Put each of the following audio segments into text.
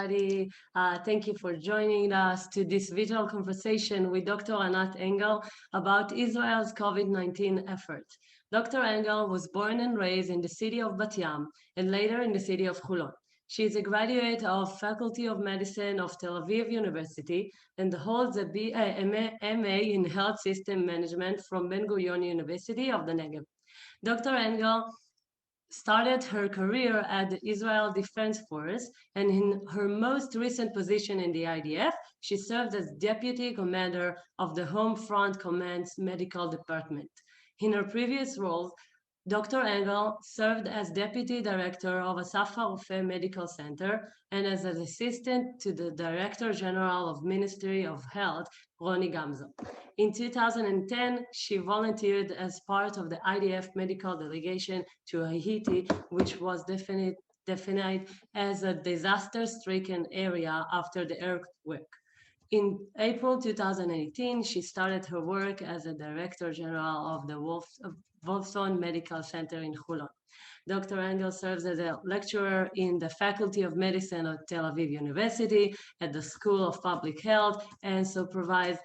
everybody. Thank you for joining us to this virtual conversation with Dr. Anat Engel about Israel's COVID-19 efforts. Dr. Engel was born and raised in the city of Bat Yam and later in the city of Holon. She is a graduate of Faculty of Medicine of Tel Aviv University and holds a MA in Health System Management from Ben-Gurion University of the Negev. Dr. Engel started her career at the Israel Defense Force, and in her most recent position in the IDF, she served as Deputy Commander of the Home Front Command's Medical Department. In her previous roles, Dr. Engel served as Deputy Director of Asaf HaRofeh Medical Center and as an assistant to the Director General of Ministry of Health, Roni Gamzo. In 2010, she volunteered as part of the IDF medical delegation to Haiti, which was defined as a disaster-stricken area after the earthquake. In April 2018, she started her work as a Director General of the Wolfson Medical Center in Holon. Dr. Engel serves as a lecturer in the Faculty of Medicine at Tel Aviv University, at the School of Public Health, and supervises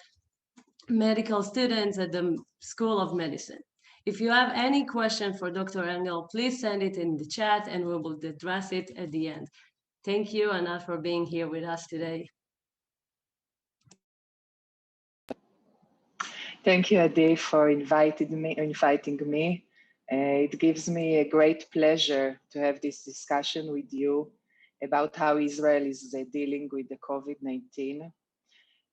medical students at the School of Medicine. If you have any question for Dr. Engel, please send it in the chat and we will address it at the end. Thank you, Anat, for being here with us today. Thank you, Adi, for inviting me. It gives me a great pleasure to have this discussion with you about how Israel is dealing with the COVID-19.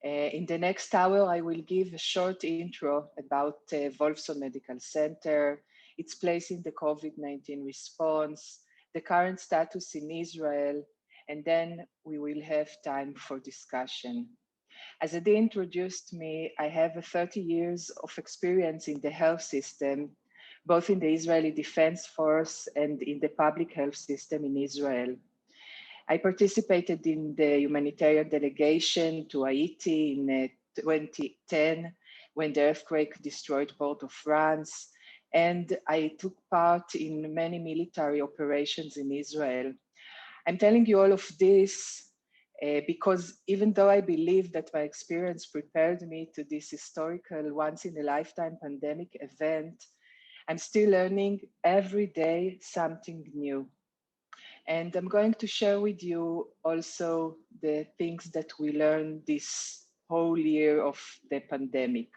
In the next hour, I will give a short intro about Wolfson Medical Center, its place in the COVID-19 response, the current status in Israel, and then we will have time for discussion. As Adi introduced me, I have 30 years of experience in the health system, both in the Israeli Defense Force and in the public health system in Israel. I participated in the humanitarian delegation to Haiti in 2010 when the earthquake destroyed Port-au-Prince, and I took part in many military operations in Israel. I'm telling you all of this because even though I believe that my experience prepared me to this historical once-in-a-lifetime pandemic event, I'm still learning every day something new. And I'm going to share with you also the things that we learned this whole year of the pandemic.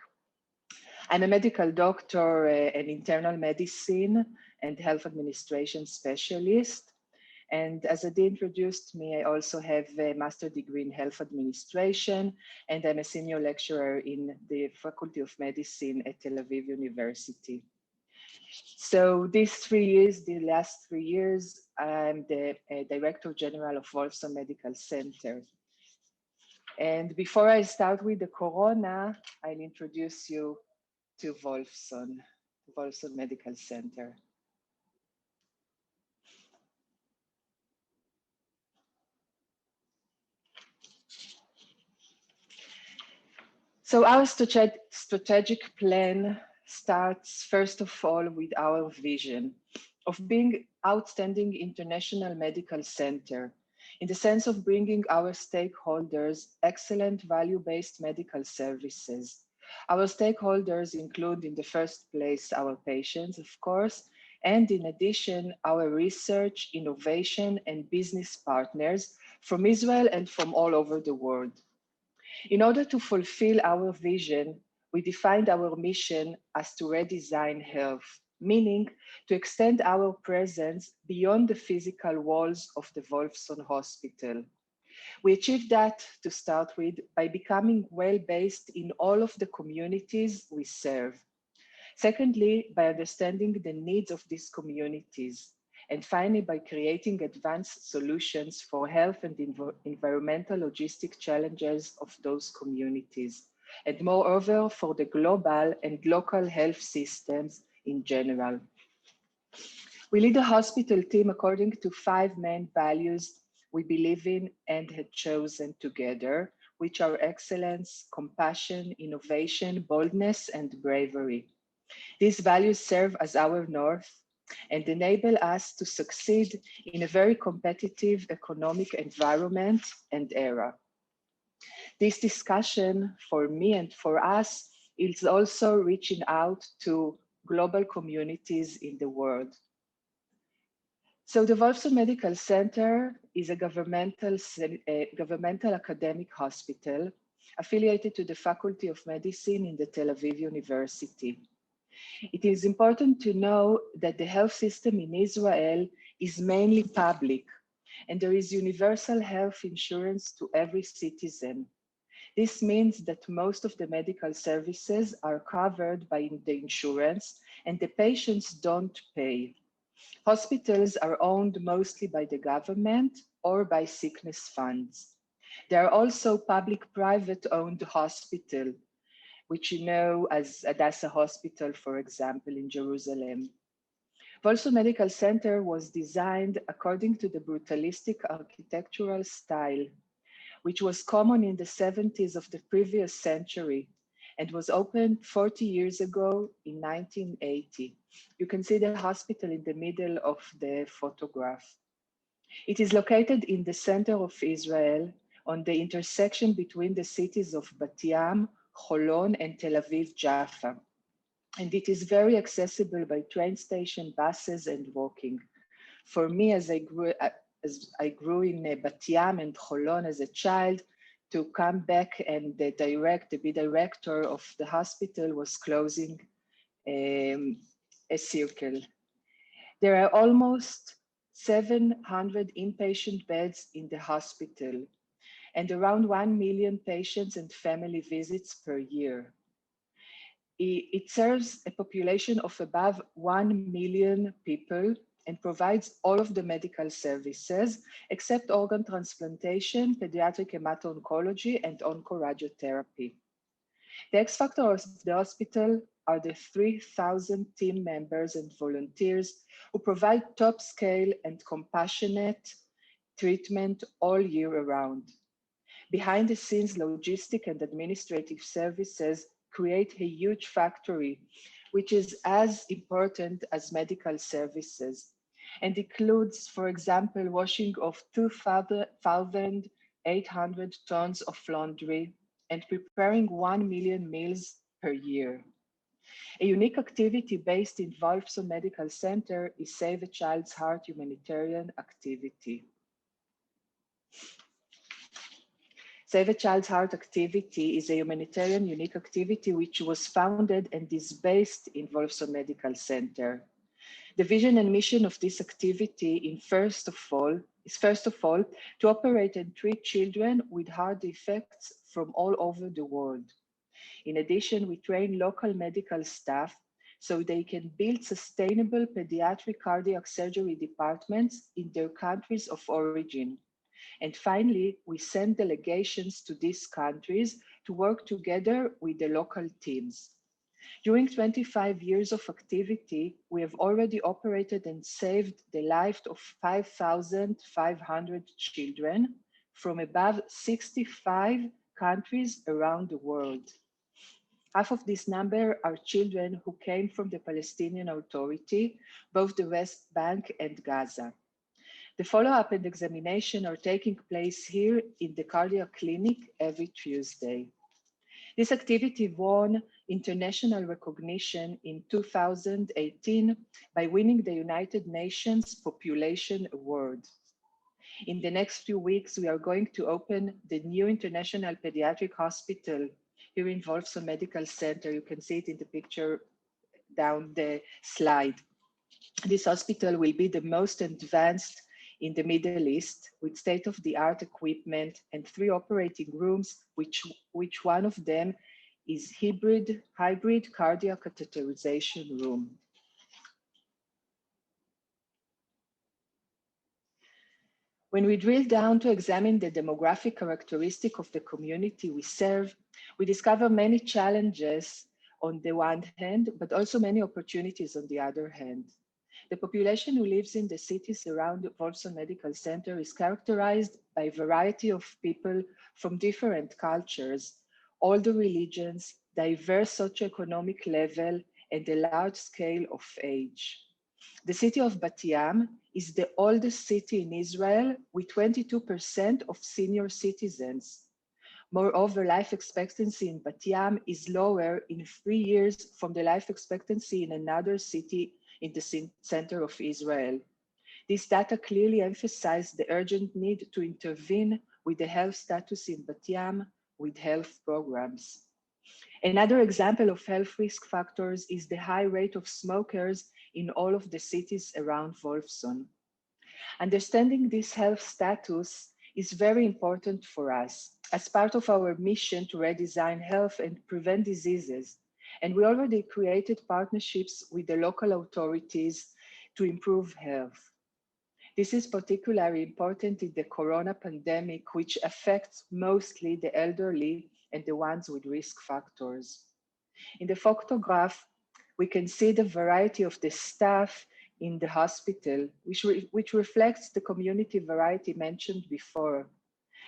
I'm a medical doctor, an internal medicine and health administration specialist. And as Adi introduced me, I also have a master's degree in health administration, and I'm a senior lecturer in the Faculty of Medicine at Tel Aviv University. So the last 3 years, I'm the Director General of Wolfson Medical Center. And before I start with the corona, I'll introduce you to Wolfson Medical Center. So our strategic plan starts first of all with our vision of being outstanding international medical center in the sense of bringing our stakeholders excellent value-based medical services. Our stakeholders include in the first place our patients, of course, and in addition, our research, innovation, and business partners from Israel and from all over the world. In order to fulfill our vision, we defined our mission as to redesign health, meaning to extend our presence beyond the physical walls of the Wolfson Hospital. We achieved that, to start with, by becoming well-based in all of the communities we serve. Secondly, by understanding the needs of these communities. And finally, by creating advanced solutions for health and environmental logistic challenges of those communities, and moreover, for the global and local health systems in general. We lead a hospital team according to 5 main values we believe in and had chosen together, which are excellence, compassion, innovation, boldness, and bravery. These values serve as our north and enable us to succeed in a very competitive economic environment and era. This discussion for me and for us is also reaching out to global communities in the world. So the Wolfson Medical Center is a governmental academic hospital affiliated to the Faculty of Medicine in the Tel Aviv University. It is important to know that the health system in Israel is mainly public, and there is universal health insurance to every citizen. This means that most of the medical services are covered by the insurance, and the patients don't pay. Hospitals are owned mostly by the government or by sickness funds. There are also public-private owned hospitals, which you know as Hadassah Hospital, for example, in Jerusalem. Wolfson Medical Center was designed according to the brutalistic architectural style, which was common in the 70s of the previous century and was opened 40 years ago in 1980. You can see the hospital in the middle of the photograph. It is located in the center of Israel on the intersection between the cities of Bat Yam, Holon, and Tel Aviv Jaffa. And it is very accessible by train station, buses, and walking. For me, as I grew in Bat Yam and Holon as a child, to come back and be director of the hospital was closing a circle. There are almost 700 inpatient beds in the hospital and around 1 million patients and family visits per year. It serves a population of above 1 million people and provides all of the medical services except organ transplantation, pediatric hemato-oncology, and oncoradiotherapy. The X factor of the hospital are the 3,000 team members and volunteers who provide top scale and compassionate treatment all year around. Behind the scenes, logistic and administrative services create a huge factory, which is as important as medical services, and includes, for example, washing of 2,800 tons of laundry and preparing 1 million meals per year. A unique activity based in Wolfson Medical Center is Save a Child's Heart humanitarian activity. Save a Child's Heart activity is a humanitarian unique activity which was founded and is based in Wolfson Medical Center. The vision and mission of this activity is first of all to operate and treat children with heart defects from all over the world. In addition, we train local medical staff so they can build sustainable pediatric cardiac surgery departments in their countries of origin. And finally, we send delegations to these countries to work together with the local teams. During 25 years of activity, we have already operated and saved the life of 5,500 children from above 65 countries around the world. Half of this number are children who came from the Palestinian Authority, both the West Bank and Gaza. The follow-up and examination are taking place here in the cardiac clinic every Tuesday. This activity won international recognition in 2018 by winning the United Nations Population Award. In the next few weeks, we are going to open the new International Pediatric Hospital here in Wolfson Medical Center. You can see it in the picture down the slide. This hospital will be the most advanced in the Middle East with state-of-the-art equipment and 3 operating rooms, which one of them is hybrid cardiac catheterization room. When we drill down to examine the demographic characteristic of the community we serve, we discover many challenges on the one hand, but also many opportunities on the other hand. The population who lives in the cities around the Wolfson Medical Center is characterized by a variety of people from different cultures, all the religions, diverse socioeconomic level, and a large scale of age. The city of Bat Yam is the oldest city in Israel with 22% of senior citizens. Moreover, life expectancy in Bat Yam is lower in 3 years from the life expectancy in another city in the center of Israel. This data clearly emphasize the urgent need to intervene with the health status in Bat Yam with health programs. Another example of health risk factors is the high rate of smokers in all of the cities around Wolfson. Understanding this health status is very important for us as part of our mission to redesign health and prevent diseases. And we already created partnerships with the local authorities to improve health. This is particularly important in the corona pandemic, which affects mostly the elderly and the ones with risk factors. In the photograph, we can see the variety of the staff in the hospital, which reflects the community variety mentioned before.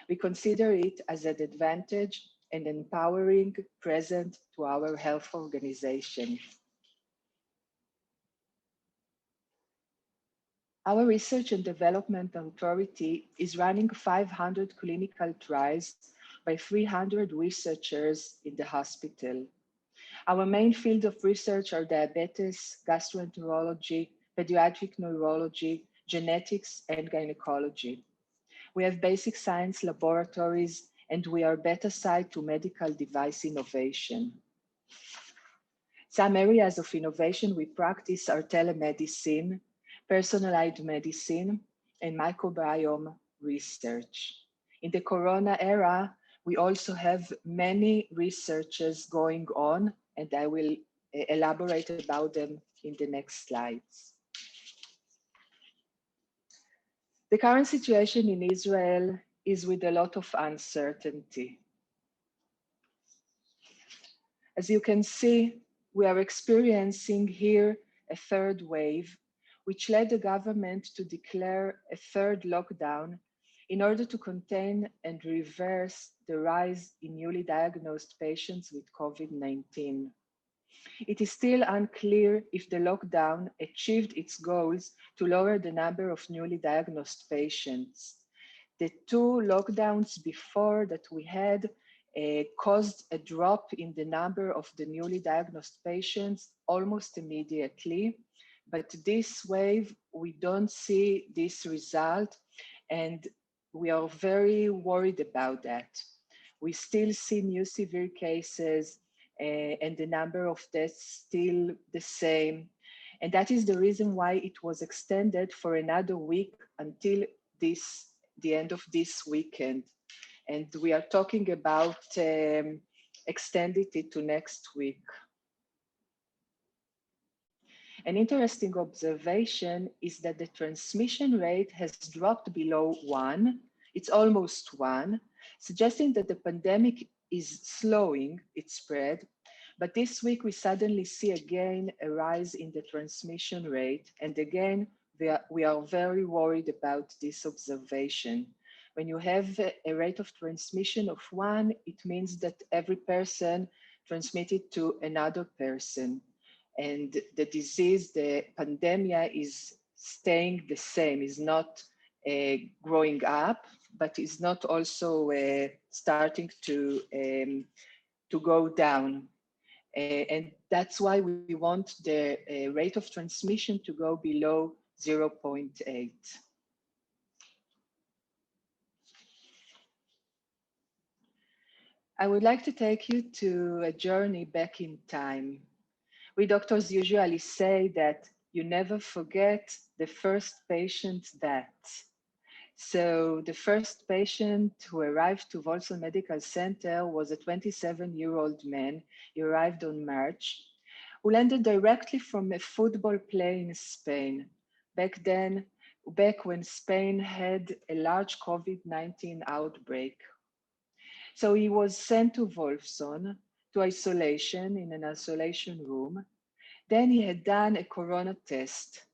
We consider it as an advantage and empowering present to our health organization. Our Research and Development Authority is running 500 clinical trials by 300 researchers in the hospital. Our main field of research are diabetes, gastroenterology, pediatric neurology, genetics, and gynecology. We have basic science laboratories, and we are beta site to medical device innovation. Some areas of innovation we practice are telemedicine, personalized medicine, and microbiome research. In the corona era, we also have many researches going on, and I will elaborate about them in the next slides. The current situation in Israel is with a lot of uncertainty. As you can see, we are experiencing here a third wave, which led the government to declare a third lockdown in order to contain and reverse the rise in newly diagnosed patients with COVID-19. It is still unclear if the lockdown achieved its goals to lower the number of newly diagnosed patients. The two lockdowns before that we had caused a drop in the number of the newly diagnosed patients almost immediately. But this wave, we don't see this result, and we are very worried about that. We still see new severe cases, and the number of deaths still the same. And that is the reason why it was extended for another week until the end of this weekend. And we are talking about extending it to next week. An interesting observation is that the transmission rate has dropped below 1. It's almost 1, suggesting that the pandemic is slowing its spread. But this week, we suddenly see again a rise in the transmission rate. And again, we are very worried about this observation. When you have a rate of transmission of 1, it means that every person transmitted to another person. And the disease, the pandemic, is staying the same, is not growing up, but is not also starting to go down. And that's why we want the rate of transmission to go below 0.8. I would like to take you to a journey back in time. We doctors usually say that you never forget the first patient's death. So the first patient who arrived to Wolfson Medical Center was a 27-year-old man. He arrived on March, who landed directly from a football play in Spain. Back when Spain had a large COVID-19 outbreak. So he was sent to Wolfson to isolation in an isolation room. Then he had done a corona test.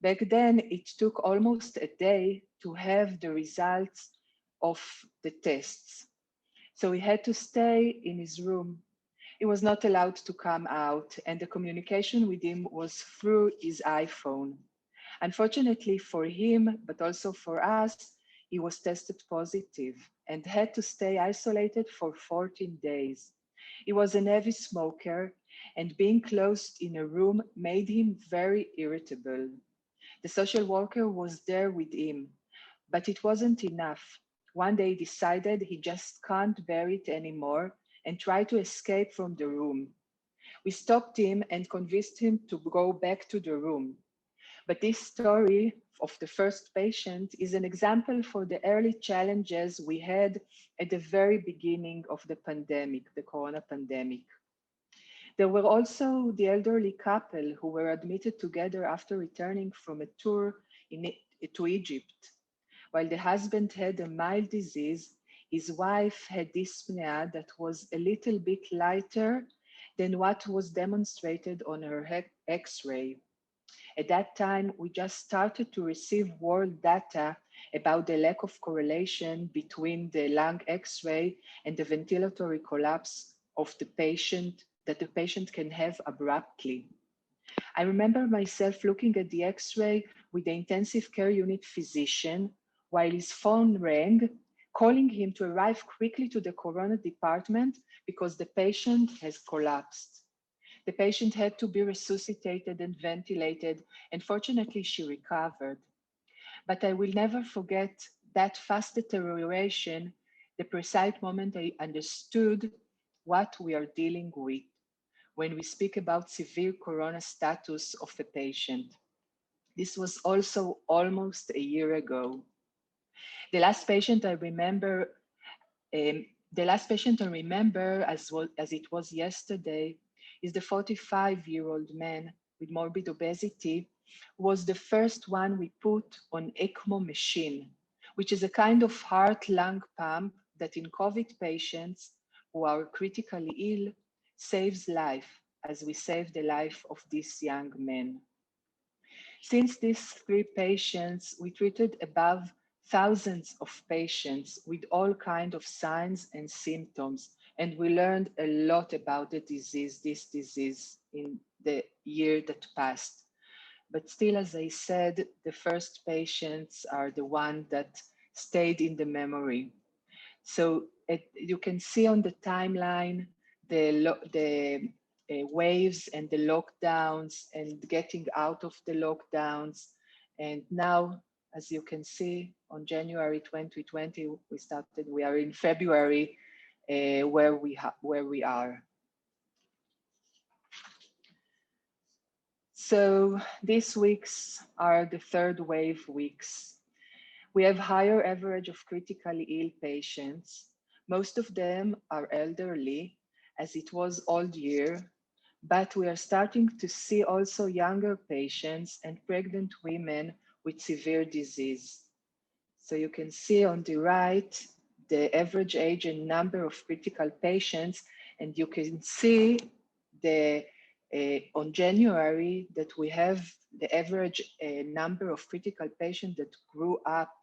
Back then, it took almost a day to have the results of the tests. So he had to stay in his room. He was not allowed to come out, and the communication with him was through his iPhone. Unfortunately for him, but also for us, he was tested positive and had to stay isolated for 14 days. He was an heavy smoker, and being closed in a room made him very irritable. The social worker was there with him, but it wasn't enough. One day he decided he just can't bear it anymore and tried to escape from the room. We stopped him and convinced him to go back to the room. But this story of the first patient is an example for the early challenges we had at the very beginning of the pandemic, the corona pandemic. There were also the elderly couple who were admitted together after returning from a tour to Egypt. While the husband had a mild disease, his wife had dyspnea that was a little bit lighter than what was demonstrated on her X-ray. At that time, we just started to receive world data about the lack of correlation between the lung X-ray and the ventilatory collapse of the patient that the patient can have abruptly. I remember myself looking at the X-ray with the intensive care unit physician while his phone rang, calling him to arrive quickly to the corona department because the patient has collapsed. The patient had to be resuscitated and ventilated, and fortunately she recovered. But I will never forget that fast deterioration, the precise moment I understood what we are dealing with when we speak about severe corona status of a patient. This was also almost a year ago. The last patient I remember, as it was yesterday, is the 45-year-old man with morbid obesity, who was the first one we put on ECMO machine, which is a kind of heart-lung pump that in COVID patients who are critically ill saves life, as we saved the life of this young man. Since these 3 patients, we treated above thousands of patients with all kinds of signs and symptoms, and we learned a lot about this disease in the year that passed. But still, as I said, the first patients are the ones that stayed in the memory. So you can see on the timeline the waves and the lockdowns and getting out of the lockdowns. And now, as you can see, on January 2020, we are in February, where we are. So these weeks are the 3rd wave weeks. We have higher average of critically ill patients. Most of them are elderly, as it was all year, but we are starting to see also younger patients and pregnant women with severe disease. So you can see on the right, the average age and number of critical patients, and you can see on January that we have the average number of critical patients that grew up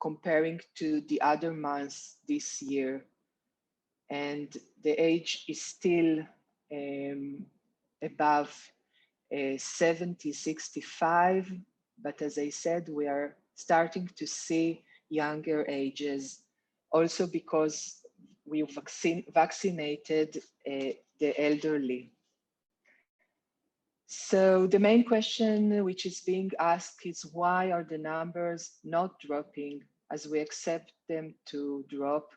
comparing to the other months this year. And the age is still above 70, 65. But as I said, we are starting to see younger ages, also because we vaccinated the elderly. So the main question which is being asked is, why are the numbers not dropping as we accept them to drop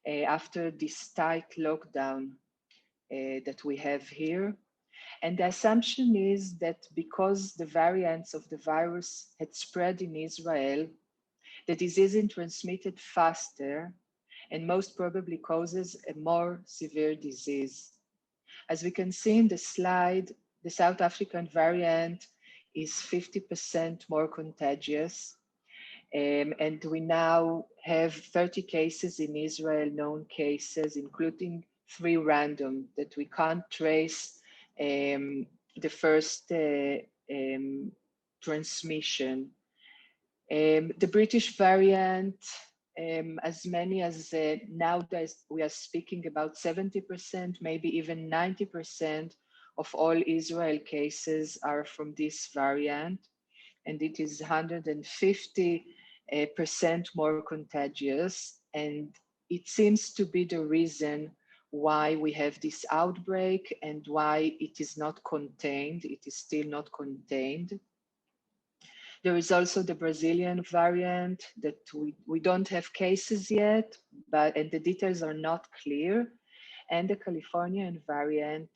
after this tight lockdown that we have here? And the assumption is that because the variants of the virus had spread in Israel, the disease is transmitted faster and most probably causes a more severe disease. As we can see in the slide, the South African variant is 50% more contagious. And we now have 30 cases in Israel, known cases, including 3 random that we can't trace the first transmission. The British variant as many as nowadays we are speaking about 70%, maybe even 90% of all Israel cases are from this variant, and it is 150% more contagious. And it seems to be the reason why we have this outbreak and why it is not contained. It is still not contained. There is also the Brazilian variant that we don't have cases yet, and the details are not clear. And the Californian variant,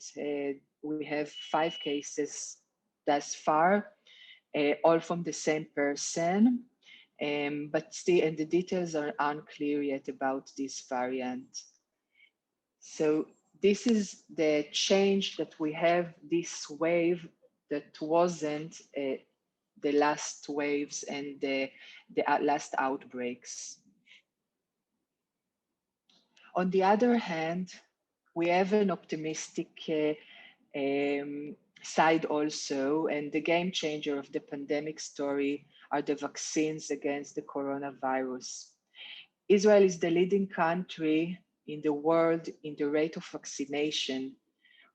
we have 5 cases thus far, all from the same person, but still, and the details are unclear yet about this variant. So this is the change that we have, this wave that wasn't the last waves and the last outbreaks. On the other hand, we have an optimistic side also, and the game changer of the pandemic story are the vaccines against the coronavirus. Israel is the leading country in the world in the rate of vaccination,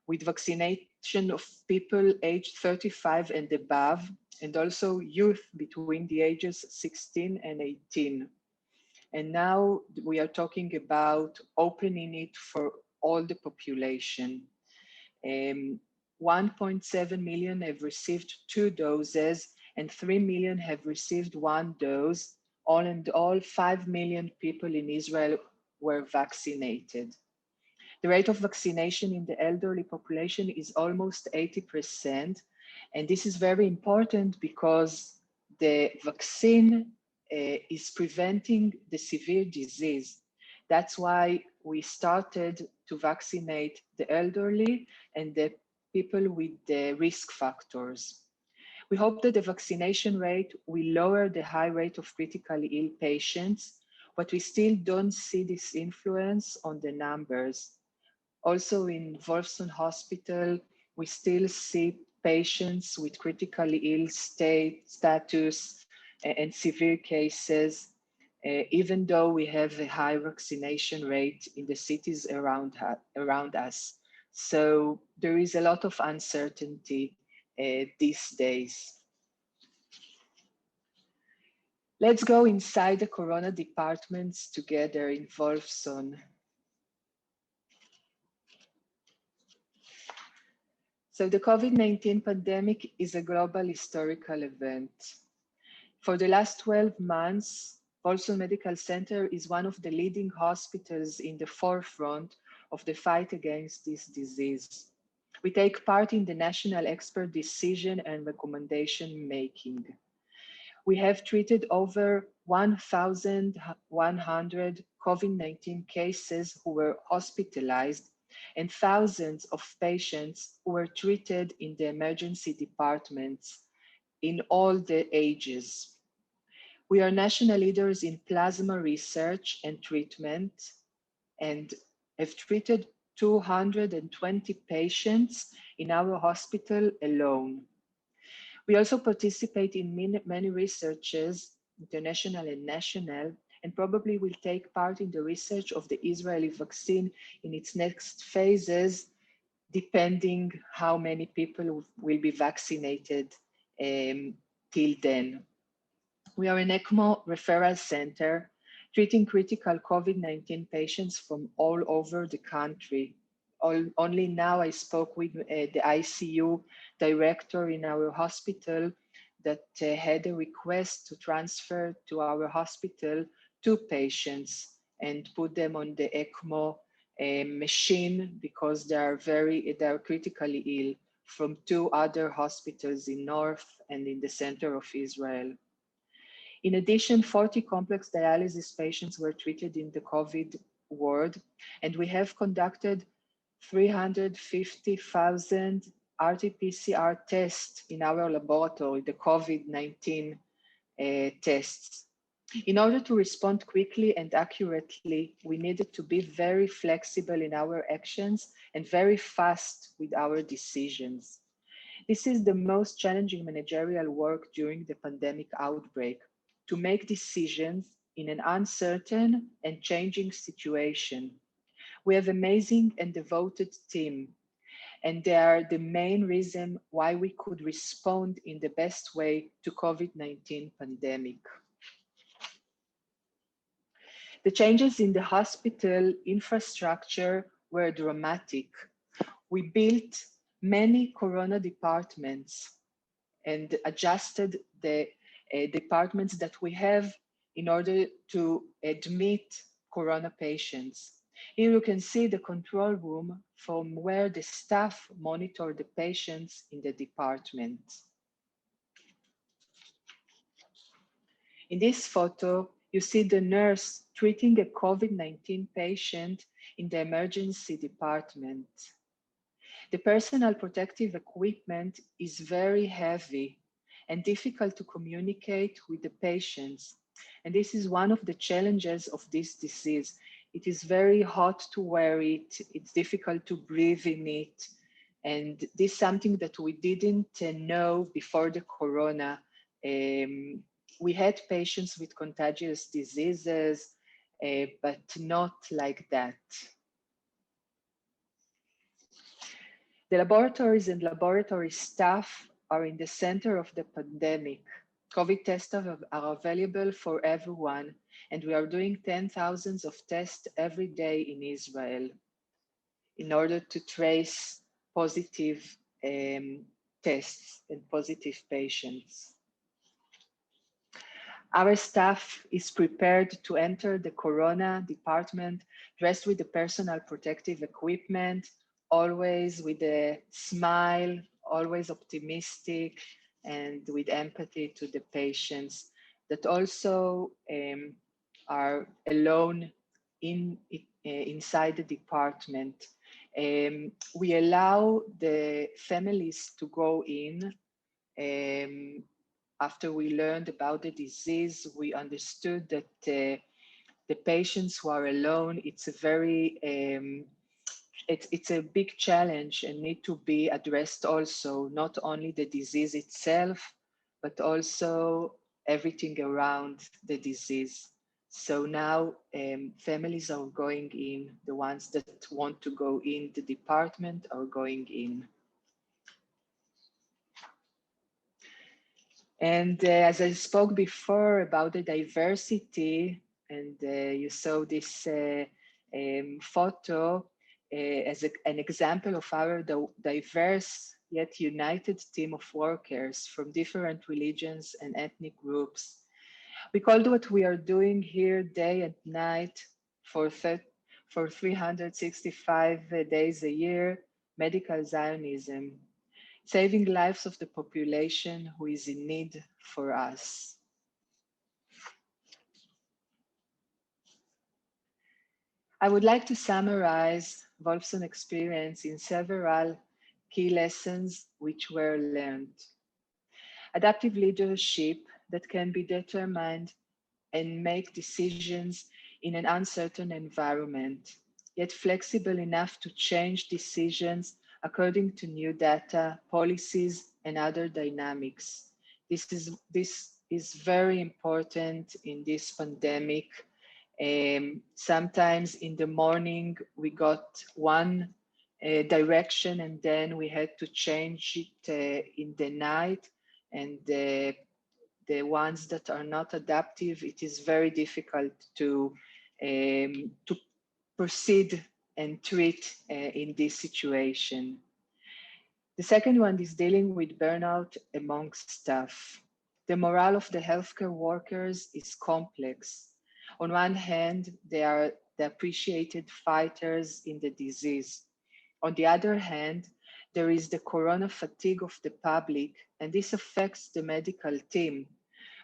with vaccination of people aged 35 and above, and also youth between the ages 16 and 18. And now we are talking about opening it for all the population. 1.7 million have received 2 doses and 3 million have received 1 dose. All in all, 5 million people in Israel were vaccinated. The rate of vaccination in the elderly population is almost 80%. And this is very important because the vaccine is preventing the severe disease. That's why we started to vaccinate the elderly and the people with the risk factors. We hope that the vaccination rate will lower the high rate of critically ill patients, but we still don't see this influence on the numbers. Also in Wolfson Hospital, we still see patients with critically ill status and severe cases, even though we have a high vaccination rate in the cities around us. So there is a lot of uncertainty these days. Let's go inside the corona departments together in Wolfson. So the COVID-19 pandemic is a global historical event. For the last 12 months, Wolfson Medical Center is one of the leading hospitals in the forefront of the fight against this disease. We take part in the national expert decision and recommendation making. We have treated over 1,100 COVID-19 cases who were hospitalized and thousands of patients who were treated in the emergency departments in all the ages. We are national leaders in plasma research and treatment and have treated 220 patients in our hospital alone. We also participate in many researches, international and national, and probably will take part in the research of the Israeli vaccine in its next phases, depending how many people will be vaccinated till then. We are an ECMO referral center treating critical COVID-19 patients from all over the country. Only now I spoke with the ICU director in our hospital that had a request to transfer to our hospital 2 patients and put them on the ECMO machine because they are critically ill from 2 other hospitals in north and in the center of Israel. In addition, 40 complex dialysis patients were treated in the COVID ward, and we have conducted 350,000 RT-PCR tests in our laboratory, the COVID-19 tests. In order to respond quickly and accurately, we needed to be very flexible in our actions and very fast with our decisions. This is the most challenging managerial work during the pandemic outbreak, to make decisions in an uncertain and changing situation. We have amazing and devoted team, and they are the main reason why we could respond in the best way to COVID-19 pandemic. The changes in the hospital infrastructure were dramatic. We built many corona departments and adjusted the departments that we have in order to admit corona patients. Here you can see the control room from where the staff monitor the patients in the department. In this photo, you see the nurse treating a COVID-19 patient in the emergency department. The personal protective equipment is very heavy and difficult to communicate with the patients. And this is one of the challenges of this disease. It is very hot to wear it. It's difficult to breathe in it. And this is something that we didn't know before the corona. We had patients with contagious diseases, but not like that. The laboratories and laboratory staff are in the center of the pandemic. COVID tests are available for everyone, and we are doing 10,000s of tests every day in Israel in order to trace positive tests and positive patients. Our staff is prepared to enter the corona department dressed with the personal protective equipment, always with a smile, always optimistic, and with empathy to the patients that also are alone inside the department. We allow the families to go in. After we learned about the disease, we understood that the patients who are alone, it's a very it's a big challenge and need to be addressed also, not only the disease itself, but also everything around the disease. So now families are going in, the ones that want to go in the department are going in. And as I spoke before about the diversity, and you saw this photo as an example of our diverse yet united team of workers from different religions and ethnic groups. We call what we are doing here day and night for 365 days a year, medical Zionism, saving lives of the population who is in need for us. I would like to summarize Wolfson experience in several key lessons which were learned. Adaptive leadership that can be determined and make decisions in an uncertain environment, yet flexible enough to change decisions according to new data, policies, and other dynamics. This is very important in this pandemic. Sometimes in the morning, we got one direction and then we had to change it in the night. And the ones that are not adaptive, it is very difficult to proceed and treat in this situation. The second one is dealing with burnout amongst staff. The morale of the healthcare workers is complex. On one hand, they are the appreciated fighters in the disease. On the other hand, there is the corona fatigue of the public, and this affects the medical team.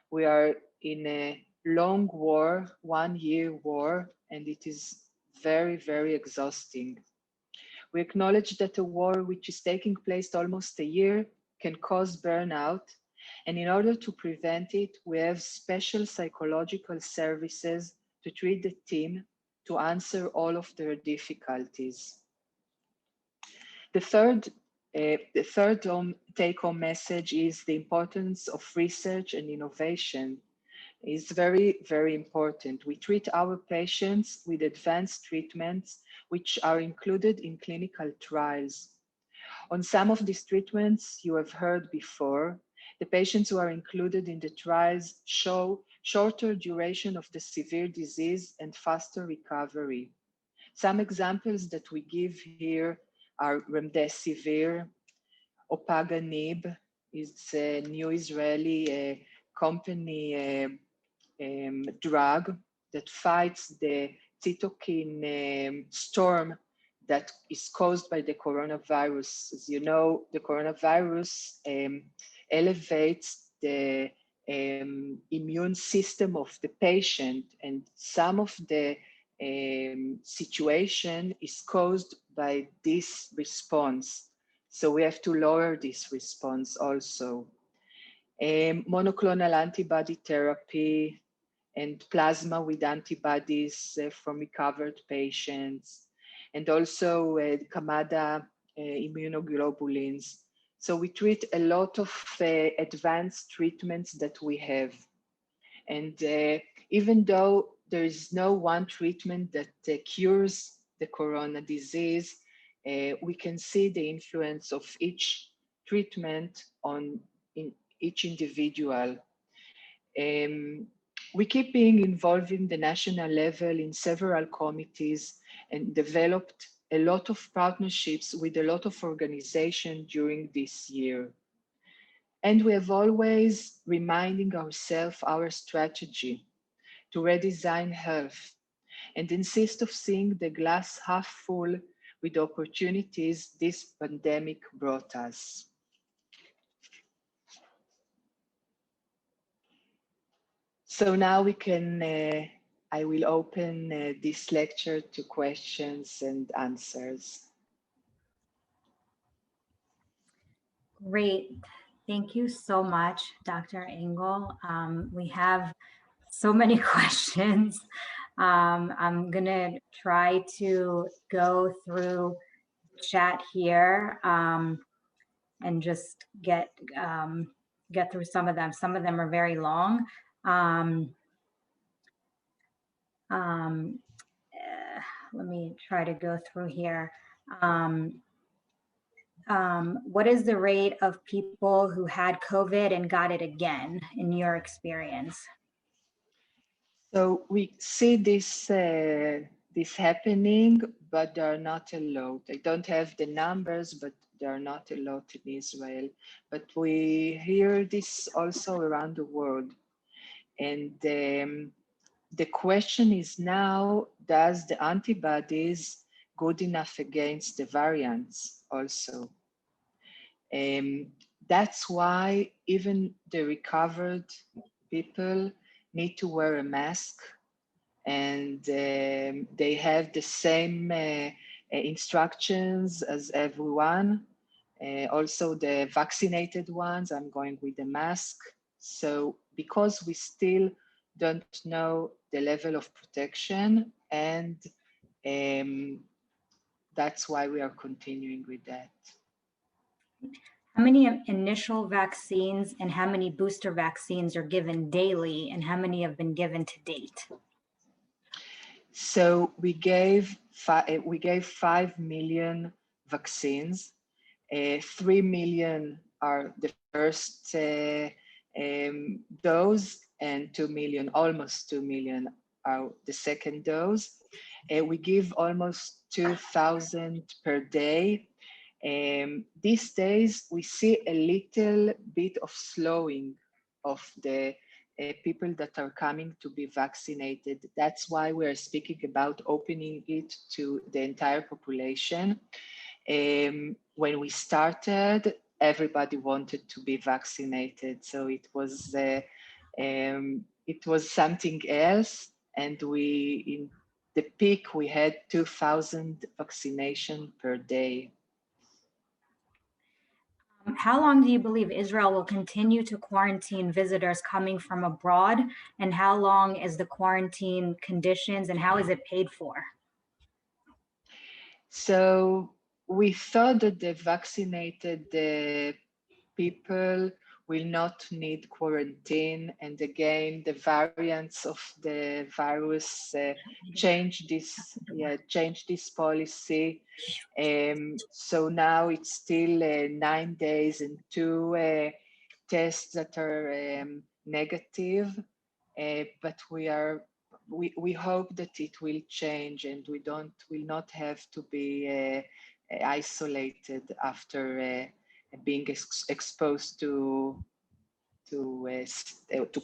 We are in a long war, 1 year war, and it is very, very exhausting. We acknowledge that a war which is taking place almost a year can cause burnout. And in order to prevent it, we have special psychological services to treat the team to answer all of their difficulties. The third take-home message is the importance of research and innovation. is very, very important. We treat our patients with advanced treatments, which are included in clinical trials. On some of these treatments you have heard before, the patients who are included in the trials show shorter duration of the severe disease and faster recovery. Some examples that we give here are remdesivir, opaganib is a new Israeli company drug that fights the cytokine storm that is caused by the coronavirus. As you know, the coronavirus elevates the immune system of the patient, and some of the situation is caused by this response. So we have to lower this response also. Monoclonal antibody therapy and plasma with antibodies from recovered patients, and also Kamada immunoglobulins. So we treat a lot of advanced treatments that we have. And even though there is no one treatment that cures the corona disease, we can see the influence of each treatment on each individual. We keep being involved in the national level in several committees and developed a lot of partnerships with a lot of organizations during this year. And we have always reminding ourselves our strategy to redesign health and insist of seeing the glass half full with the opportunities this pandemic brought us. So now we can, I will open this lecture to questions and answers. Great. Thank you so much, Dr. Engel. We have so many questions. I'm gonna try to go through chat here and just get through some of them. Some of them are very long. Let me try to go through here. What is the rate of people who had COVID and got it again in your experience? So we see this happening, but there are not a lot. I don't have the numbers, but there are not a lot in Israel. But we hear this also around the world. And the question is now, does the antibodies good enough against the variants also? That's why even the recovered people need to wear a mask, and they have the same instructions as everyone. Also the vaccinated ones, I'm going with a mask. So because we still don't know the level of protection, and that's why we are continuing with that. How many initial vaccines and how many booster vaccines are given daily, and how many have been given to date? So we gave 5 million vaccines. 3 million are the first dose, and 2 million, almost 2 million, are the second dose. We give almost 2,000 per day. These days, we see a little bit of slowing of the people that are coming to be vaccinated. That's why we're speaking about opening it to the entire population. When we started, everybody wanted to be vaccinated, so it was something else. And in the peak, we had 2,000 vaccination per day. How long do you believe Israel will continue to quarantine visitors coming from abroad? And how long is the quarantine conditions, and how is it paid for? So we thought that the vaccinated people will not need quarantine. And again, the variants of the virus change this policy. So now it's still 9 days and 2 tests that are negative, but we hope that it will change and we will not have to be isolated after being exposed to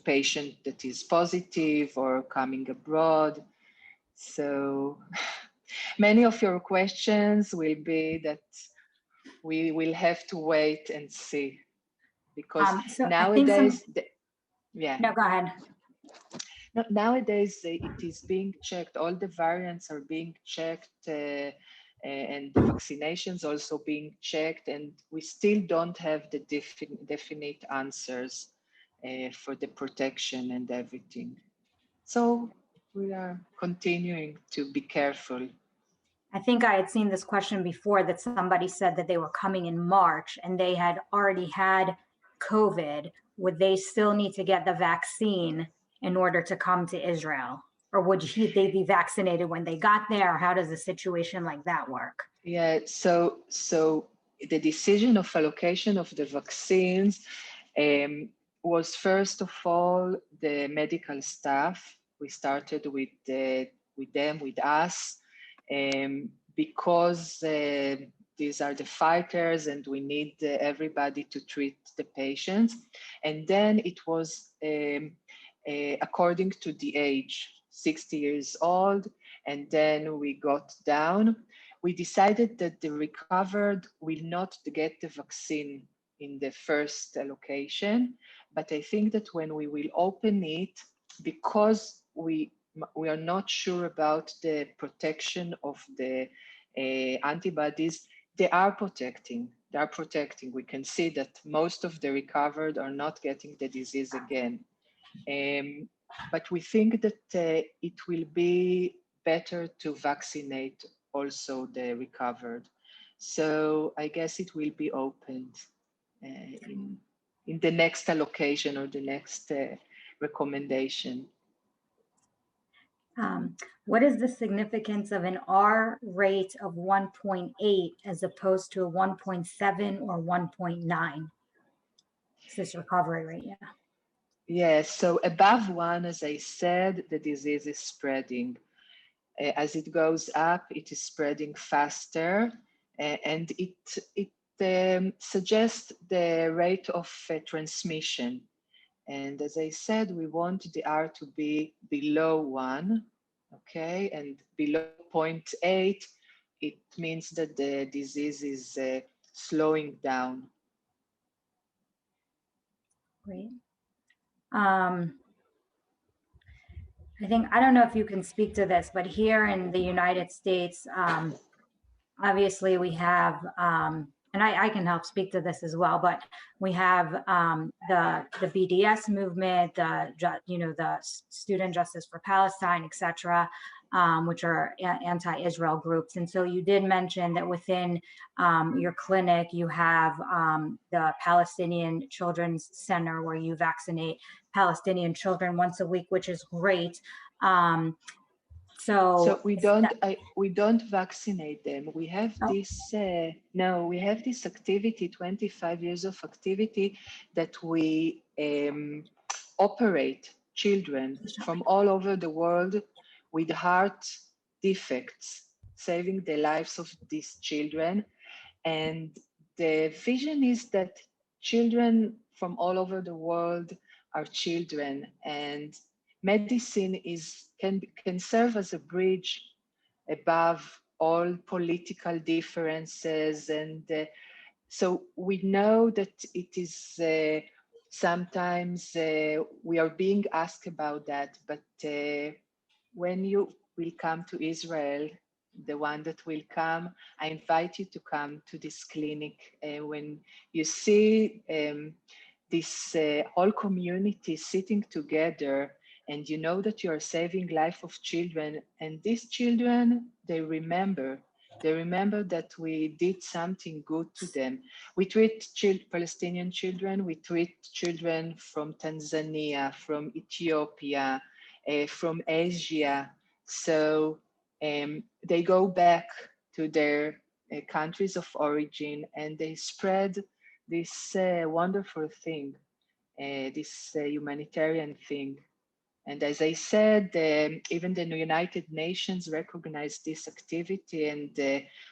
patient that is positive or coming abroad. So many of your questions will be that we will have to wait and see, because nowadays, No, go ahead. Nowadays it is being checked. All the variants are being checked, and the vaccinations also being checked, and we still don't have the definite answers for the protection and everything. So we are continuing to be careful. I think I had seen this question before, that somebody said that they were coming in March and they had already had COVID. Would they still need to get the vaccine in order to come to Israel? Or would they be vaccinated when they got there? Or how does a situation like that work? Yeah, so the decision of allocation of the vaccines was first of all the medical staff. We started with us, because these are the fighters and we need everybody to treat the patients. And then it was according to the age, 60 years old, and then we got down. We decided that the recovered will not get the vaccine in the first allocation, but I think that when we will open it, because we are not sure about the protection of the antibodies, they are protecting. We can see that most of the recovered are not getting the disease again. But we think that it will be better to vaccinate also the recovered. So I guess it will be opened in the next allocation or the next recommendation. What is the significance of an R rate of 1.8 as opposed to a 1.7 or 1.9? Is this recovery rate? Yeah. Yes, so above 1, as I said, the disease is spreading. As it goes up, it is spreading faster, and it suggests the rate of transmission. And as I said, we want the R to be below 1, okay? And below 0.8, it means that the disease is slowing down. Great. I don't know if you can speak to this, but here in the United States, obviously we have, and I can help speak to this as well, but we have the BDS movement, the Student Justice for Palestine, et cetera, which are anti-Israel groups. And so you did mention that within your clinic, you have the Palestinian Children's Center where you vaccinate Palestinian children once a week, which is great. So we don't vaccinate them. We have this we have this activity, 25 years of activity, that we operate children from all over the world with heart defects, saving the lives of these children. And the vision is that children from all over the world are children, and medicine can serve as a bridge above all political differences. And so we know that it is sometimes we are being asked about that, but when you will come to Israel, the one that will come, I invite you to come to this clinic. When you see this whole community sitting together, and you know that you are saving life of children, and these children, they remember They remember that we did something good to them. We treat Palestinian children, we treat children from Tanzania, from Ethiopia, from Asia. So they go back to their countries of origin and they spread this wonderful thing, this humanitarian thing. And as I said, even the United Nations recognized this activity and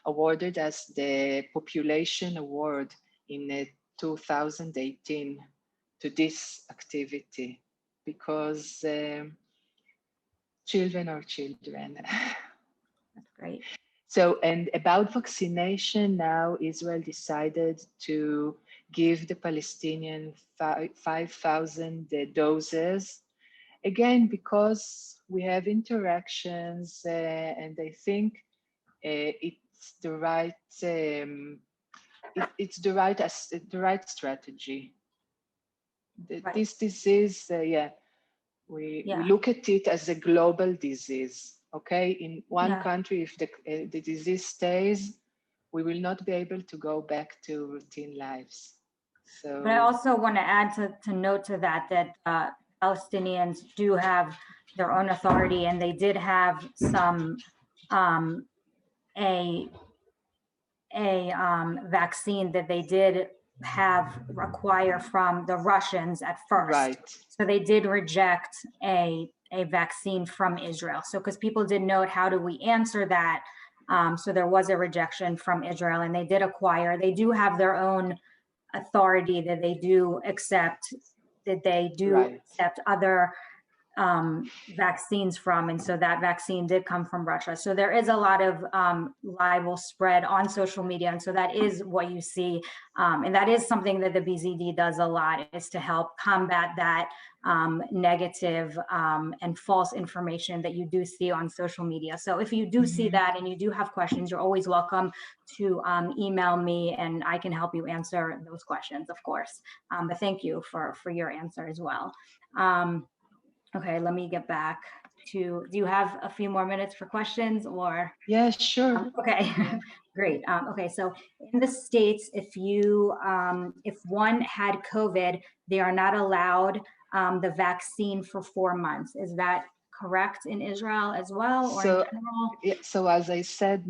awarded us the Population Award in 2018 to this activity, because children are children. That's great. So, and about vaccination, now Israel decided to give the Palestinian 5,000 doses. Again, because we have interactions, and I think it's the right it's the right strategy. Right. This disease, we look at it as a global disease. Okay, in one country, if the disease stays, we will not be able to go back to routine lives. So, but I also want to add to note to that Palestinians do have their own authority, and they did have some a vaccine that they did acquire from the Russians at first. Right. So they did reject a vaccine from Israel. So because people didn't know how do we answer that, so there was a rejection from Israel, and they did acquire. They do have their own authority that they do accept, accept other vaccines from, and so that vaccine did come from Russia. So there is a lot of libel spread on social media, and so that is what you see, and that is something that the BZD does a lot, is to help combat that negative and false information that you do see on social media. So if you do see that and you do have questions, you're always welcome to email me, and I can help you answer those questions, of course. But thank you for your answer as well. Okay, let me get back to, do you have a few more minutes for questions, or? Yeah, sure. Okay, great. Okay, so in the States, if one had COVID, they are not allowed the vaccine for 4 months. Is that correct in Israel as well, or in general? Yeah, so as I said,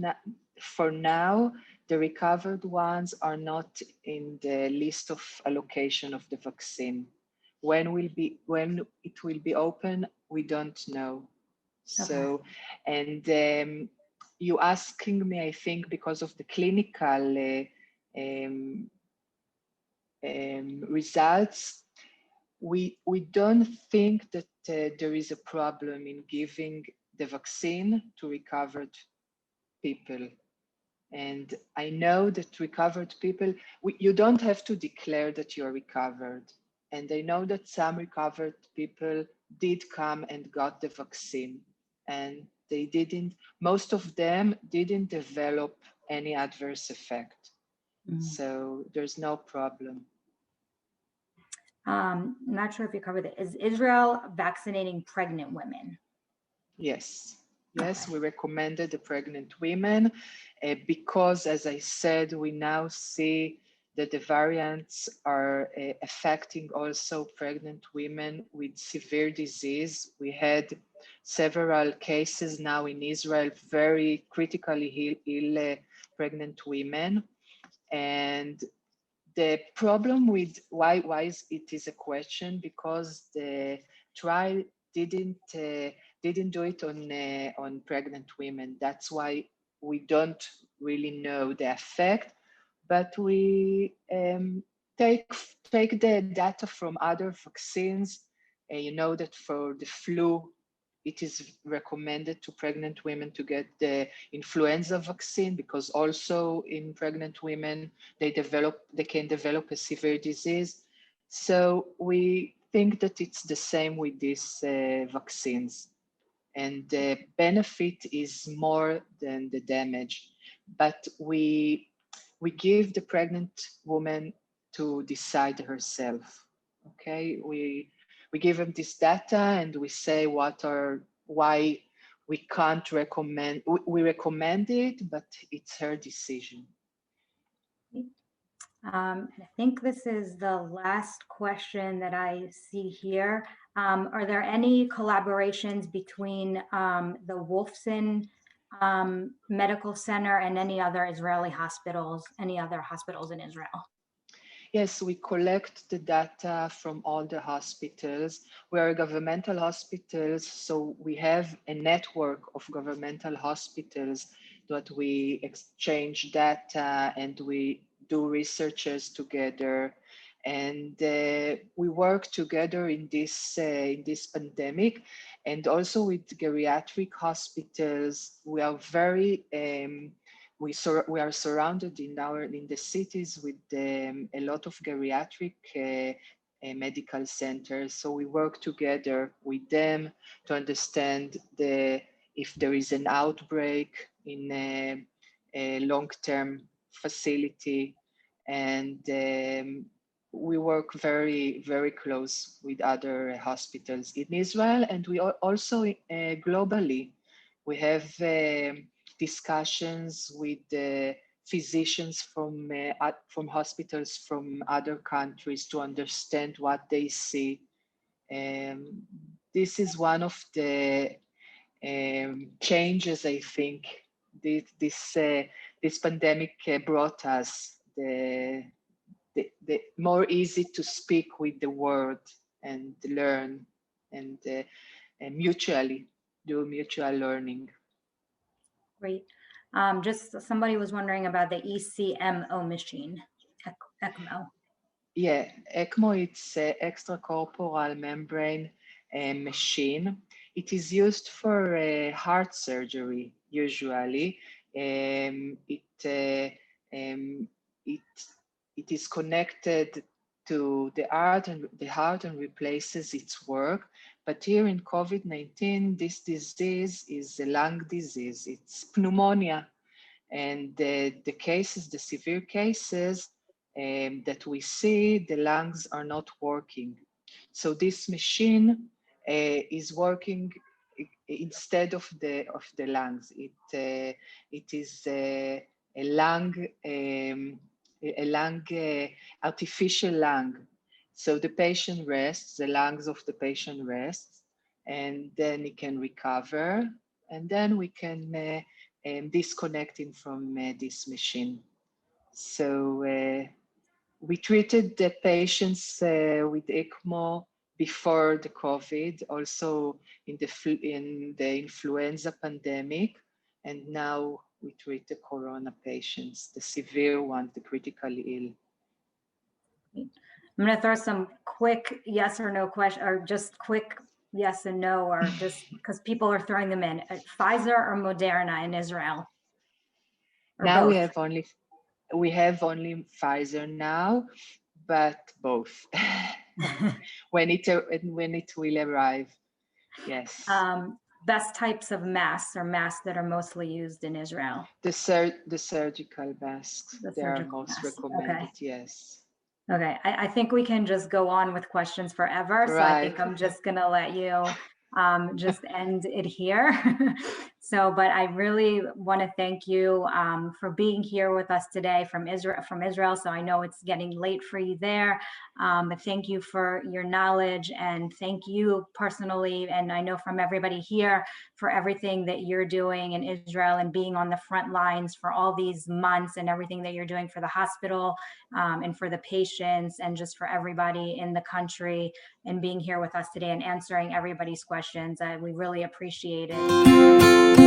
for now, the recovered ones are not in the list of allocation of the vaccine. When it will be open, we don't know. So, and you asking me, I think, because of the clinical results, we don't think that there is a problem in giving the vaccine to recovered people. And I know that recovered people, you don't have to declare that you're recovered. And I know that some recovered people did come and got the vaccine, and most of them didn't develop any adverse effect. So there's no problem. I'm not sure if you covered it. Is Israel vaccinating pregnant women? Yes. Yes, we recommended the pregnant women because, as I said, we now see that the variants are affecting also pregnant women with severe disease. We had several cases now in Israel, very critically ill pregnant women. And the problem with why it is a question, because the trial didn't do it on pregnant women. That's why we don't really know the effect, but we take the data from other vaccines. You know that for the flu, it is recommended to pregnant women to get the influenza vaccine, because also in pregnant women, they can develop a severe disease. So we think that it's the same with these vaccines. And the benefit is more than the damage. But we give the pregnant woman to decide herself. Okay, we give them this data and we say why we can't recommend, we recommend it, but it's her decision. I think this is the last question that I see here. Are there any collaborations between the Wolfson Medical Center and any other Israeli hospitals, any other hospitals in Israel? Yes, we collect the data from all the hospitals. We are governmental hospitals, so we have a network of governmental hospitals that we exchange data and we do researches together. And we work together in this pandemic, and also with geriatric hospitals. We are very we are surrounded in the cities with a lot of geriatric medical centers. So we work together with them to understand if there is an outbreak in a long-term facility, and we work very, very close with other hospitals in Israel, and we also globally. We have discussions with physicians from hospitals from other countries to understand what they see. This is one of the changes, I think, this pandemic brought us, the more easy to speak with the world and learn and mutually do mutual learning. Great. Just somebody was wondering about the ECMO machine, ECMO. Yeah, ECMO, it's extracorporeal membrane machine. It is used for heart surgery usually. It is connected to the heart and replaces its work. But here in COVID-19, this disease is a lung disease. It's pneumonia, and the cases, the severe cases that we see, the lungs are not working. So this machine is working instead of the lungs. It is a lung artificial lung. So the patient rests, the lungs of the patient rests, and then it can recover, and then we can disconnect him from this machine. So we treated the patients with ECMO before the COVID, also in the influenza pandemic, and now we treat the corona patients, the severe ones, the critically ill. I'm going to throw some quick yes or no question, or just quick yes and no, or just because people are throwing them in. Pfizer or Moderna in Israel? Now both? we have only Pfizer now, but both when it will arrive. Yes. Best types of masks or masks that are mostly used in Israel? The surgical masks. They are most recommended. Okay. Yes. Okay, I think we can just go on with questions forever. So I think I'm just gonna let you just end it here. So, but I really want to thank you for being here with us today from Israel. So I know it's getting late for you there, but thank you for your knowledge, and thank you personally, and I know from everybody here, for everything that you're doing in Israel and being on the front lines for all these months, and everything that you're doing for the hospital and for the patients, and just for everybody in the country, and being here with us today and answering everybody's questions. We really appreciate it.